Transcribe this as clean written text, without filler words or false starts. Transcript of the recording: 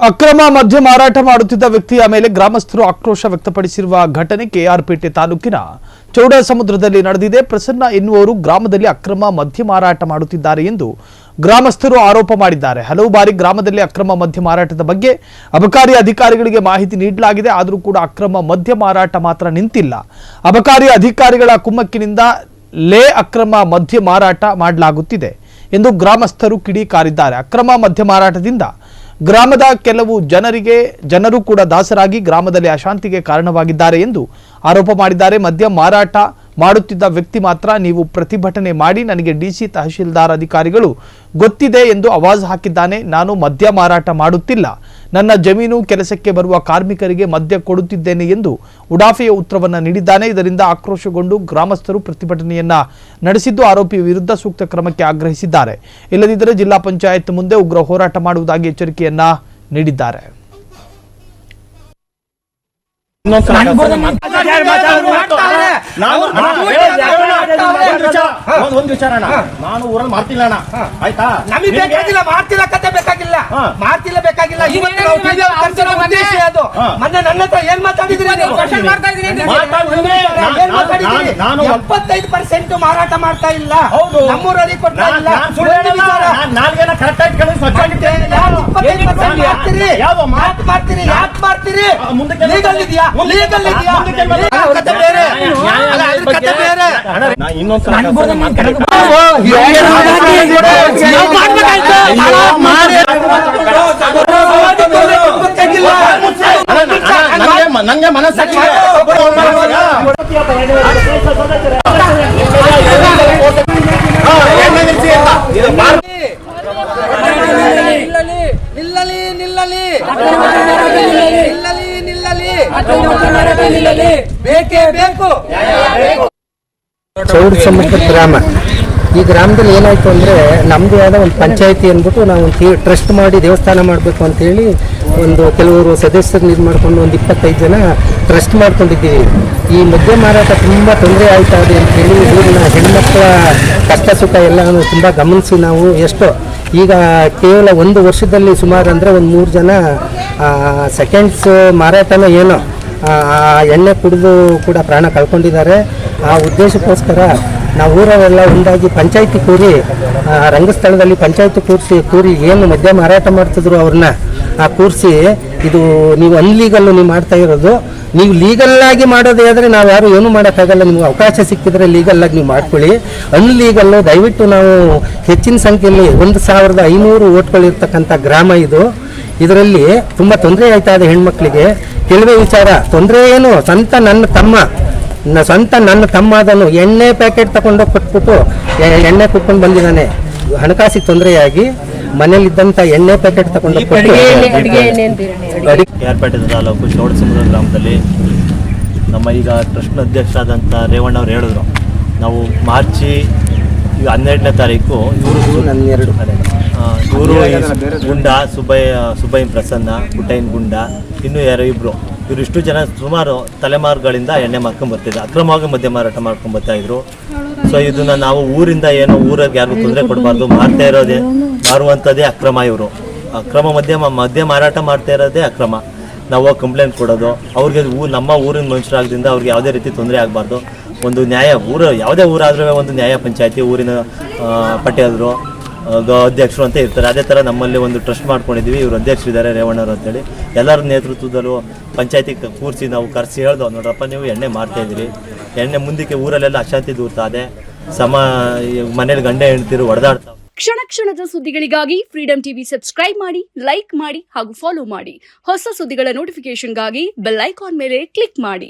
ಅಕ್ರಮ ಮದ್ಯ ಮಾರಾಟ ಮಾಡುತ್ತಿದ್ದ ವ್ಯಕ್ತಿಯ ಮೇಲೆ ಗ್ರಾಮಸ್ಥರು ಆಕ್ರೋಶ ವ್ಯಕ್ತಪಡಿಸಿರುವ ಘಟನೆ ಕೆಆರ್ಪೇಟೆ ತಾಲೂಕಿನ ಚೌಡಸಮುದ್ರದಲ್ಲಿ ನಡೆದಿದೆ. ಪ್ರಸನ್ನ ಎನ್ನುವರು ಗ್ರಾಮದಲ್ಲಿ ಅಕ್ರಮ ಮದ್ಯ ಮಾರಾಟ ಮಾಡುತ್ತಿದ್ದಾರೆ ಎಂದು ಗ್ರಾಮಸ್ಥರು ಆರೋಪ ಮಾಡಿದ್ದಾರೆ. ಹಲವು ಬಾರಿ ಗ್ರಾಮದಲ್ಲಿ ಅಕ್ರಮ ಮದ್ಯ ಮಾರಾಟದ ಬಗ್ಗೆ ಅಬಕಾರಿ ಅಧಿಕಾರಿಗಳಿಗೆ ಮಾಹಿತಿ ನೀಡಲಾಗಿದೆ. ಆದರೂ ಕೂಡ ಅಕ್ರಮ ಮದ್ಯ ಮಾರಾಟ ಮಾತ್ರ ನಿಂತಿಲ್ಲ. ಅಬಕಾರಿ ಅಧಿಕಾರಿಗಳ ಕುಮ್ಮಕ್ಕಿನಿಂದ ಅಕ್ರಮ ಮದ್ಯ ಮಾರಾಟ ಮಾಡಲಾಗುತ್ತಿದೆ ಎಂದು ಗ್ರಾಮಸ್ಥರು ಕಿಡಿಕಾರಿದ್ದಾರೆ. ಅಕ್ರಮ ಮದ್ಯ ಮಾರಾಟದಿಂದ ಗ್ರಾಮದ ಕೆಲವು ಜನರು ಕೂಡ ದಾಸರಾಗಿ ಗ್ರಾಮದಲ್ಲಿ ಅಶಾಂತಿಗೆ ಕಾರಣವಾಗಿದ್ದಾರೆ ಎಂದು ಆರೋಪ ಮಾಡಿದ್ದಾರೆ. ಮದ್ಯ ಮಾರಾಟ ಮಾಡುತ್ತಿದ್ದ ವ್ಯಕ್ತಿ ಮಾತ್ರ ನೀವು ಪ್ರತಿಭಟನೆ ಮಾಡಿ, ನನಗೆ ಡಿಸಿ ತಹಶೀಲ್ದಾರ್ ಅಧಿಕಾರಿಗಳು ಗೊತ್ತಿದೆ ಎಂದು ಆವಾಜ್ ಹಾಕಿದ್ದಾನೆ. ನಾನು ಮದ್ಯ ಮಾರಾಟ ಮಾಡುತ್ತಿಲ್ಲ, ನನ್ನ ಜಮೀನು ಕೆಲಸಕ್ಕೆ ಬರುವ ಕಾರ್ಮಿಕರಿಗೆ ಮದ್ಯ ಕೊಡುತ್ತಿದ್ದೇನೆ ಎಂದು ಉಡಾಫೆಯ ಉತ್ತರವನ್ನು ನೀಡಿದ್ದಾನೆ. ಇದರಿಂದ ಆಕ್ರೋಶಗೊಂಡು ಗ್ರಾಮಸ್ಥರು ಪ್ರತಿಭಟನೆಯನ್ನ ನಡೆಸಿದ್ದು ಆರೋಪಿ ವಿರುದ್ಧ ಸೂಕ್ತ ಕ್ರಮಕ್ಕೆ ಆಗ್ರಹಿಸಿದ್ದಾರೆ. ಇಲ್ಲದಿದ್ದರೆ ಜಿಲ್ಲಾ ಪಂಚಾಯತ್ ಮುಂದೆ ಉಗ್ರ ಹೋರಾಟ ಮಾಡುವುದಾಗಿ ಎಚ್ಚರಿಕೆಯನ್ನ ನೀಡಿದ್ದಾರೆ. ಒಂದು ವಿಚಾರ ನಾನು ಊರಲ್ಲಿ ಮಾಡ್ತಿಲ್ಲ ಅಣ್ಣ, ಆಯ್ತಾ? ನಮಗೆ ಬೇಕಾಗಿಲ್ಲ, ಮಾಡ್ತಿಲ್ಲ, ಕತೆ ಬೇಕಾಗಿಲ್ಲ, ಮಾಡ್ತಿಲ್ಲ ಬೇಕಾಗಿಲ್ಲ. ಮೊನ್ನೆ ನನ್ನ ಹತ್ರ ಏನ್ ಮಾತಾಡಿದ್ರಿ? 75% ಮಾರಾಟ ಮಾಡ್ತಾ ಇಲ್ಲ, ನಮ್ಮೂರಲ್ಲಿ ಕೊಡ್ತಾ ಇಲ್ಲ. ನಾಲ್ಗೆಲ್ಲ ಕರೆಕ್ಟ್ ಆಗಿ ಮಾಡ್ತೀರಿ, ಯಾಕೆ ಮಾಡ್ತೀರಿ? ಲೀಗಲ್ ಇದೆಯಾ? ಲೀಗಲ್ ಇದೆಯಾ? ಕತೆ ಬೇರೆ, ಕತೆ ಬೇರೆ. ಇನ್ನೊಂದ್ಸಲ ನಂಗೆ ಮನಸ್ಸಾಕ್ಷಿ ನಿಲ್ಲಲಿ, ಬೇಕೇ ಬೇಕು. ಚೌಡಸಮುದ್ರ ಗ್ರಾಮ, ಈ ಗ್ರಾಮದಲ್ಲಿ ಏನಾಯ್ತು ಅಂದರೆ ನಮ್ಮದೇ ಆದ ಒಂದು ಪಂಚಾಯಿತಿ ಅಂದ್ಬಿಟ್ಟು ನಾವು ಟ್ರಸ್ಟ್ ಮಾಡಿ ದೇವಸ್ಥಾನ ಮಾಡಬೇಕು ಅಂತೇಳಿ ಒಂದು ಕೆಲವರು ಸದಸ್ಯರನ್ನ ಇದು ಮಾಡಿಕೊಂಡು ಒಂದು 25 ಜನ ಟ್ರಸ್ಟ್ ಮಾಡ್ಕೊಂಡಿದ್ದೀವಿ. ಈ ಮದ್ಯ ಮಾರಾಟ ತುಂಬ ತೊಂದರೆ ಆಯ್ತಾ ಇದೆ ಅಂತೇಳಿ ಊರಿನ ಹೆಣ್ಮಕ್ಳ ಕಷ್ಟ ಸುಖ ಎಲ್ಲನೂ ತುಂಬ ಗಮನಿಸಿ ನಾವು ಎಷ್ಟೋ ಈಗ ಕೇವಲ ಒಂದು ವರ್ಷದಲ್ಲಿ ಸುಮಾರು ಅಂದರೆ ಒಂದು 3 ಜನ ಸೆಕೆಂಡ್ಸ್ ಮಾರಾಟನೋ ಏನೋ ಎಣ್ಣೆ ಕುಡಿದು ಕೂಡ ಪ್ರಾಣ ಕಳ್ಕೊಂಡಿದ್ದಾರೆ. ಆ ಉದ್ದೇಶಕ್ಕೋಸ್ಕರ ನಾವು ಊರವರೆಲ್ಲ ಒಂದಾಗಿ ಪಂಚಾಯಿತಿ ಕೂರಿ ರಂಗಸ್ಥಳದಲ್ಲಿ ಪಂಚಾಯಿತಿ ಕೂರಿ ಏನು ಮದ್ಯ ಮಾರಾಟ ಮಾಡ್ತಿದ್ರು ಅವ್ರನ್ನ ಕೂರಿಸಿ, ಇದು ನೀವು ಅನ್ಲೀಗಲ್ಲು ನೀವು ಮಾಡ್ತಾ ಇರೋದು, ನೀವು ಲೀಗಲ್ಲಾಗಿ ಮಾಡೋದೇ ಆದರೆ ನಾವು ಯಾರು ಏನೂ ಮಾಡೋಕ್ಕಾಗಲ್ಲ, ನಿಮ್ಗೆ ಅವಕಾಶ ಸಿಕ್ಕಿದ್ರೆ ಲೀಗಲ್ಲಾಗಿ ನೀವು ಮಾಡ್ಕೊಳ್ಳಿ. ಅನ್ಲೀಗಲ್ಲು ದಯವಿಟ್ಟು ನಾವು ಹೆಚ್ಚಿನ ಸಂಖ್ಯೆಯಲ್ಲಿ 1500 ಓಟ್ಗಳಿರ್ತಕ್ಕಂಥ ಗ್ರಾಮ ಇದು. ಇದರಲ್ಲಿ ತುಂಬ ತೊಂದರೆ ಆಯ್ತಾ ಇದೆ ಹೆಣ್ಮಕ್ಳಿಗೆ. ಕೆಲವೇ ವಿಚಾರ ತೊಂದರೆ ಏನು, ಸ್ವಂತ ನನ್ನ ತಮ್ಮ ಅದನ್ನು ಎಣ್ಣೆ ಪ್ಯಾಕೆಟ್ ತಗೊಂಡೋಗಿ ಕೊಟ್ಬಿಟ್ಟು ಎಣ್ಣೆ ಕುಟ್ಕೊಂಡು ಬಂದಿದ್ದಾನೆ. ಹಣಕಾಸಿಗೆ ತೊಂದರೆಯಾಗಿ ಮನೇಲಿದ್ದಂಥ ಎಣ್ಣೆ ಪ್ಯಾಕೆಟ್ ತಗೊಂಡು ಕೆಆರ್ಪೇಟೆ ತಾಲೂಕು ಚೌಡಸಮುದ್ರ ಗ್ರಾಮದಲ್ಲಿ ನಮ್ಮ ಈಗ ಟ್ರಸ್ಟ್ ಅಧ್ಯಕ್ಷರಾದಂಥ ರೇವಣ್ಣ ಅವರು ಹೇಳಿದ್ರು, ನಾವು ಮಾರ್ಚಿ 12ನೇ ತಾರೀಕು ಇವರು ಗುಂಡ ಸುಬ್ಬಯ್ಯ ಪ್ರಸನ್ನ, ಪುಟ್ಟಯ್ಯನ ಗುಂಡ, ಇನ್ನೂ ಇಬ್ಬರು ಇಷ್ಟು ಜನ ಸುಮಾರು ತಲೆಮಾರುಗಳಿಂದ ಎಣ್ಣೆ ಮಾರ್ಕೊಂಡ್ಬರ್ತಿದ್ರು, ಅಕ್ರಮವಾಗಿ ಮದ್ಯ ಮಾರಾಟ ಮಾಡ್ಕೊಂಡ್ಬರ್ತಾಯಿದ್ರು. ಸೊ ಇದನ್ನು ನಾವು ಊರಿಂದ ಏನೋ ಊರಿಗೆ ಯಾರಿಗೂ ತೊಂದರೆ ಕೊಡಬಾರ್ದು, ಮಾರುವಂಥದ್ದೇ ಅಕ್ರಮ. ಇವರು ಅಕ್ರಮ ಮದ್ಯ ಮಾರಾಟ ಮಾಡ್ತಾ ಇರೋದೇ ಅಕ್ರಮ. ನಾವು ಕಂಪ್ಲೇಂಟ್ ಕೊಡೋದು ಅವ್ರಿಗೆ, ನಮ್ಮ ಊರಿನ ಮನುಷ್ಯರಾದ್ರಿಂದ ಅವ್ರಿಗೆ ಯಾವುದೇ ರೀತಿ ತೊಂದರೆ ಆಗಬಾರ್ದು. ಒಂದು ನ್ಯಾಯ ಯಾವುದೇ ಊರಾದ್ರೂ ಒಂದು ನ್ಯಾಯ ಪಂಚಾಯತಿ, ಊರಿನ ಪಟೇಲರು, ಅಧ್ಯಕ್ಷರು ಅಂತ ಇರ್ತಾರೆ. ಅದೇ ಥರ ನಮ್ಮಲ್ಲಿ ಒಂದು ಟ್ರಸ್ಟ್ ಮಾಡ್ಕೊಂಡಿದ್ದೀವಿ. ಇವರು ಅಧ್ಯಕ್ಷರಿದ್ದಾರೆ ರೇವಣ್ಣರು ಅಂತೇಳಿ. ಎಲ್ಲರ ನೇತೃತ್ವದಲ್ಲೂ ಪಂಚಾಯತಿ ಕೂರಿಸಿ ನಾವು ಕರೆಸಿ ಹೇಳ್ದು, ನೋಡ್ರಪ್ಪ ನೀವು ಎಣ್ಣೆ ಮಾಡ್ತಾಯಿದ್ದೀರಿ, ಎಣ್ಣೆ ಮುಂದಕ್ಕೆ ಊರಲ್ಲೆಲ್ಲ ಅಶಾಂತಿ ದೂರ್ತಾ ಇದೆ, ಮನೇಲಿ ಗಂಡ ಹೆಂಡ್ತಿರು ಹೊಡೆದಾಡ್ತಾವೆ. ಕ್ಷಣ ಕ್ಷಣದ ಸುದ್ದಿಗಳಿಗಾಗಿ ಫ್ರೀಡಂ ಟಿವಿ ಸಬ್ಸ್ಕ್ರೈಬ್ ಮಾಡಿ, ಲೈಕ್ ಮಾಡಿ ಹಾಗೂ ಫಾಲೋ ಮಾಡಿ. ಹೊಸ ಸುದ್ದಿಗಳ ನೋಟಿಫಿಕೇಶನ್ಗಾಗಿ ಬೆಲ್ ಐಕಾನ್ ಮೇಲೆ ಕ್ಲಿಕ್ ಮಾಡಿ.